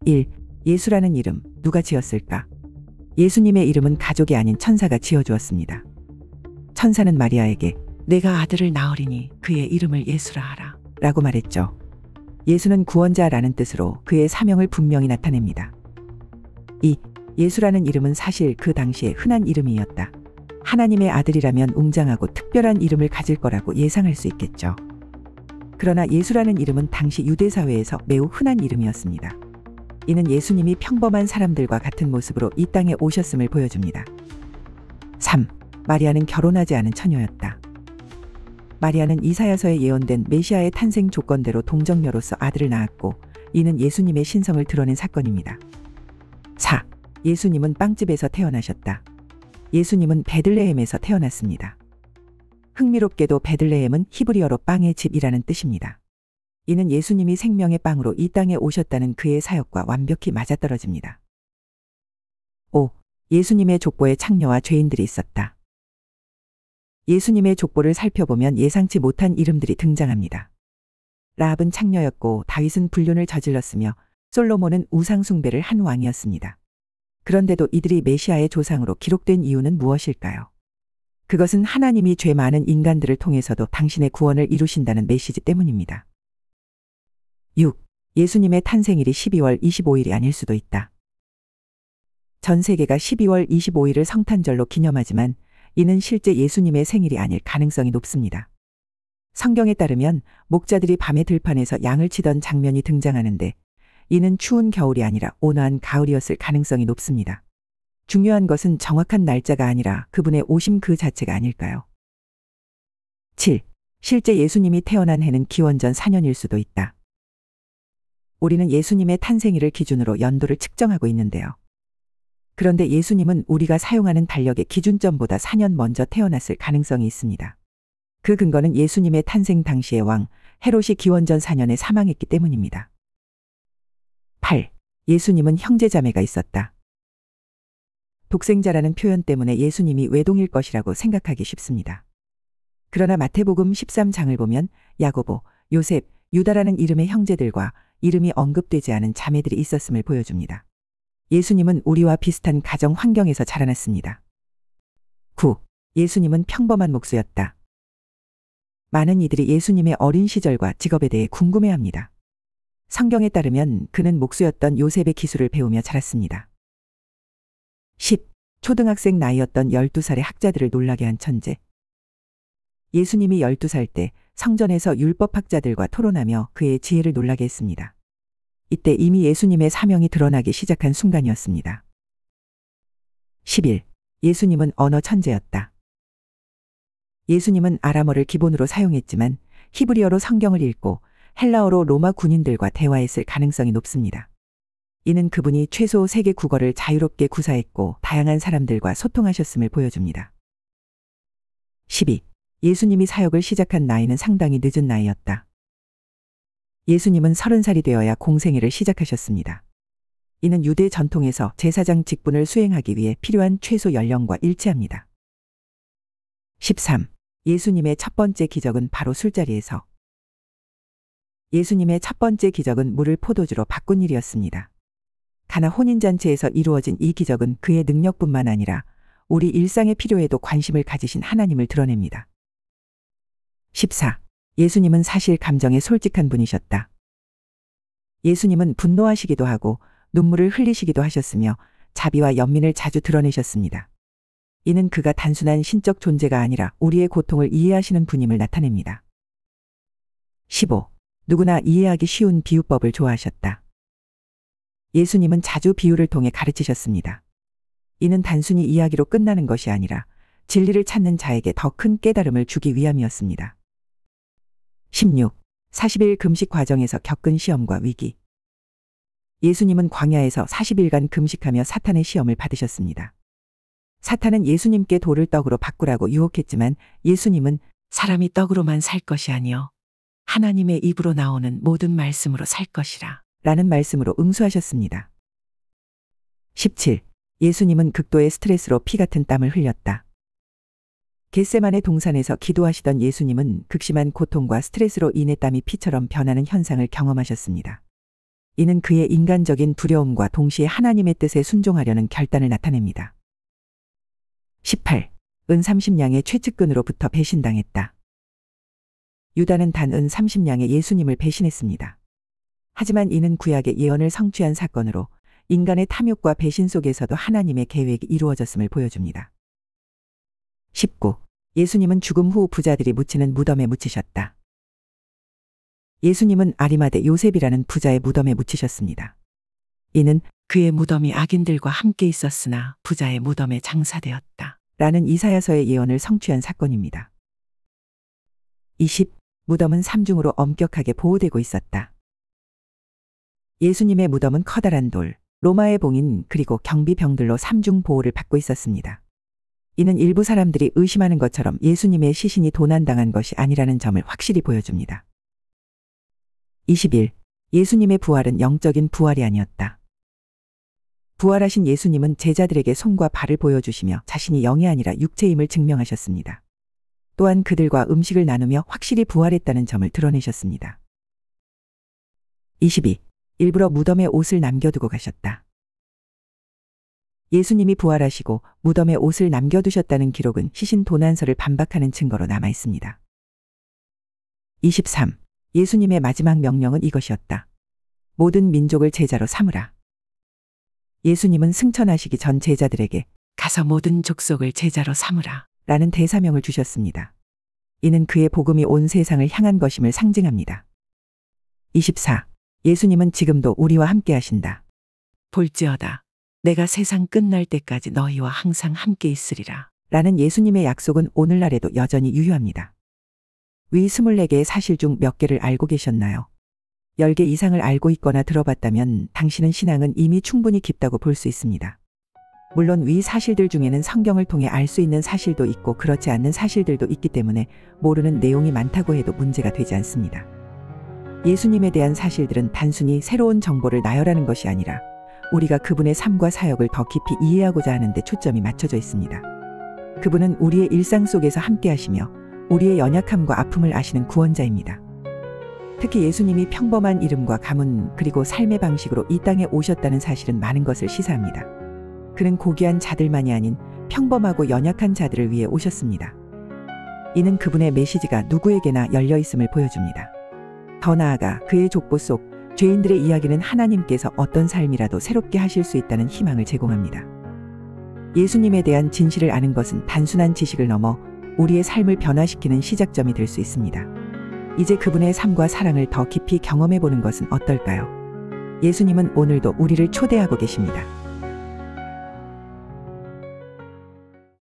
1. 예수라는 이름 누가 지었을까? 예수님의 이름은 가족이 아닌 천사가 지어주었습니다. 천사는 마리아에게 내가 아들을 낳으리니 그의 이름을 예수라 하라 라고 말했죠. 예수는 구원자라는 뜻으로 그의 사명을 분명히 나타냅니다. 2. 예수라는 이름은 사실 그 당시에 흔한 이름이었다. 하나님의 아들이라면 웅장하고 특별한 이름을 가질 거라고 예상할 수 있겠죠. 그러나 예수라는 이름은 당시 유대 사회에서 매우 흔한 이름이었습니다. 이는 예수님이 평범한 사람들과 같은 모습으로 이 땅에 오셨음을 보여줍니다. 3. 마리아는 결혼하지 않은 처녀였다. 마리아는 이사야서에 예언된 메시아의 탄생 조건대로 동정녀로서 아들을 낳았고 이는 예수님의 신성을 드러낸 사건입니다. 4. 예수님은 빵집에서 태어나셨다. 예수님은 베들레헴에서 태어났습니다. 흥미롭게도 베들레헴은 히브리어로 빵의 집이라는 뜻입니다. 이는 예수님이 생명의 빵으로 이 땅에 오셨다는 그의 사역과 완벽히 맞아떨어집니다. 5. 예수님의 족보에 창녀와 죄인들이 있었다. 예수님의 족보를 살펴보면 예상치 못한 이름들이 등장합니다. 라합은 창녀였고 다윗은 불륜을 저질렀으며 솔로몬은 우상 숭배를 한 왕이었습니다. 그런데도 이들이 메시아의 조상으로 기록된 이유는 무엇일까요? 그것은 하나님이 죄 많은 인간들을 통해서도 당신의 구원을 이루신다는 메시지 때문입니다. 6. 예수님의 탄생일이 12월 25일이 아닐 수도 있다. 전 세계가 12월 25일을 성탄절로 기념하지만 이는 실제 예수님의 생일이 아닐 가능성이 높습니다. 성경에 따르면 목자들이 밤에 들판에서 양을 치던 장면이 등장하는데 이는 추운 겨울이 아니라 온화한 가을이었을 가능성이 높습니다. 중요한 것은 정확한 날짜가 아니라 그분의 오심 그 자체가 아닐까요? 7. 실제 예수님이 태어난 해는 기원전 4년일 수도 있다. 우리는 예수님의 탄생일을 기준으로 연도를 측정하고 있는데요. 그런데 예수님은 우리가 사용하는 달력의 기준점보다 4년 먼저 태어났을 가능성이 있습니다. 그 근거는 예수님의 탄생 당시의 왕 헤롯이 기원전 4년에 사망했기 때문입니다. 8. 예수님은 형제자매가 있었다. 독생자라는 표현 때문에 예수님이 외동일 것이라고 생각하기 쉽습니다. 그러나 마태복음 13장을 보면 야고보, 요셉, 유다라는 이름의 형제들과 이름이 언급되지 않은 자매들이 있었음을 보여줍니다. 예수님은 우리와 비슷한 가정 환경에서 자라났습니다. 9. 예수님은 평범한 목수였다. 많은 이들이 예수님의 어린 시절과 직업에 대해 궁금해합니다. 성경에 따르면 그는 목수였던 요셉의 기술을 배우며 자랐습니다. 10. 초등학생 나이였던 12살의 학자들을 놀라게 한 천재. 예수님이 12살 때 성전에서 율법학자들과 토론하며 그의 지혜를 놀라게 했습니다. 이때 이미 예수님의 사명이 드러나기 시작한 순간이었습니다. 11. 예수님은 언어 천재였다. 예수님은 아람어를 기본으로 사용했지만 히브리어로 성경을 읽고 헬라어로 로마 군인들과 대화했을 가능성이 높습니다. 이는 그분이 최소 3개 국어를 자유롭게 구사했고 다양한 사람들과 소통하셨음을 보여줍니다. 12. 예수님이 사역을 시작한 나이는 상당히 늦은 나이였다. 예수님은 30살이 되어야 공생애를 시작하셨습니다. 이는 유대 전통에서 제사장 직분을 수행하기 위해 필요한 최소 연령과 일치합니다. 13. 예수님의 첫 번째 기적은 바로 술자리에서. 예수님의 첫 번째 기적은 물을 포도주로 바꾼 일이었습니다. 가나 혼인잔치에서 이루어진 이 기적은 그의 능력뿐만 아니라 우리 일상의 필요에도 관심을 가지신 하나님을 드러냅니다. 14. 예수님은 사실 감정에 솔직한 분이셨다. 예수님은 분노하시기도 하고 눈물을 흘리시기도 하셨으며 자비와 연민을 자주 드러내셨습니다. 이는 그가 단순한 신적 존재가 아니라 우리의 고통을 이해하시는 분임을 나타냅니다. 15. 누구나 이해하기 쉬운 비유법을 좋아하셨다. 예수님은 자주 비유를 통해 가르치셨습니다. 이는 단순히 이야기로 끝나는 것이 아니라 진리를 찾는 자에게 더 큰 깨달음을 주기 위함이었습니다. 16. 40일 금식 과정에서 겪은 시험과 위기. 예수님은 광야에서 40일간 금식하며 사탄의 시험을 받으셨습니다. 사탄은 예수님께 돌을 떡으로 바꾸라고 유혹했지만 예수님은 사람이 떡으로만 살 것이 아니요 하나님의 입으로 나오는 모든 말씀으로 살 것이라 라는 말씀으로 응수하셨습니다. 17. 예수님은 극도의 스트레스로 피 같은 땀을 흘렸다. 겟세마네 동산에서 기도하시던 예수님은 극심한 고통과 스트레스로 인해 땀이 피처럼 변하는 현상을 경험하셨습니다. 이는 그의 인간적인 두려움과 동시에 하나님의 뜻에 순종하려는 결단을 나타냅니다. 18. 은 30냥의 최측근으로부터 배신당했다. 유다는 단 은 30냥의 예수님을 배신했습니다. 하지만 이는 구약의 예언을 성취한 사건으로 인간의 탐욕과 배신 속에서도 하나님의 계획이 이루어졌음을 보여줍니다. 19. 예수님은 죽음 후 부자들이 묻히는 무덤에 묻히셨다. 예수님은 아리마대 요셉이라는 부자의 무덤에 묻히셨습니다. 이는 그의 무덤이 악인들과 함께 있었으나 부자의 무덤에 장사되었다. 라는 이사야서의 예언을 성취한 사건입니다. 20. 무덤은 삼중으로 엄격하게 보호되고 있었다. 예수님의 무덤은 커다란 돌, 로마의 봉인 그리고 경비병들로 삼중 보호를 받고 있었습니다. 이는 일부 사람들이 의심하는 것처럼 예수님의 시신이 도난당한 것이 아니라는 점을 확실히 보여줍니다. 21. 예수님의 부활은 영적인 부활이 아니었다. 부활하신 예수님은 제자들에게 손과 발을 보여주시며 자신이 영이 아니라 육체임을 증명하셨습니다. 또한 그들과 음식을 나누며 확실히 부활했다는 점을 드러내셨습니다. 22. 일부러 무덤에 옷을 남겨두고 가셨다. 예수님이 부활하시고 무덤에 옷을 남겨두셨다는 기록은 시신 도난설을 반박하는 증거로 남아 있습니다. 23. 예수님의 마지막 명령은 이것이었다. 모든 민족을 제자로 삼으라. 예수님은 승천하시기 전 제자들에게 가서 모든 족속을 제자로 삼으라 라는 대사명을 주셨습니다. 이는 그의 복음이 온 세상을 향한 것임을 상징합니다. 24. 예수님은 지금도 우리와 함께 하신다. 볼지어다. 내가 세상 끝날 때까지 너희와 항상 함께 있으리라. 라는 예수님의 약속은 오늘날에도 여전히 유효합니다. 위 24개의 사실 중 몇 개를 알고 계셨나요? 10개 이상을 알고 있거나 들어봤다면 당신은 신앙은 이미 충분히 깊다고 볼 수 있습니다. 물론 위 사실들 중에는 성경을 통해 알 수 있는 사실도 있고 그렇지 않는 사실들도 있기 때문에 모르는 내용이 많다고 해도 문제가 되지 않습니다. 예수님에 대한 사실들은 단순히 새로운 정보를 나열하는 것이 아니라 우리가 그분의 삶과 사역을 더 깊이 이해하고자 하는 데 초점이 맞춰져 있습니다. 그분은 우리의 일상 속에서 함께 하시며 우리의 연약함과 아픔을 아시는 구원자입니다. 특히 예수님이 평범한 이름과 가문 그리고 삶의 방식으로 이 땅에 오셨다는 사실은 많은 것을 시사합니다. 그는 고귀한 자들만이 아닌 평범하고 연약한 자들을 위해 오셨습니다. 이는 그분의 메시지가 누구에게나 열려 있음을 보여줍니다. 더 나아가 그의 족보 속 죄인들의 이야기는 하나님께서 어떤 삶이라도 새롭게 하실 수 있다는 희망을 제공합니다. 예수님에 대한 진실을 아는 것은 단순한 지식을 넘어 우리의 삶을 변화시키는 시작점이 될 수 있습니다. 이제 그분의 삶과 사랑을 더 깊이 경험해 보는 것은 어떨까요? 예수님은 오늘도 우리를 초대하고 계십니다.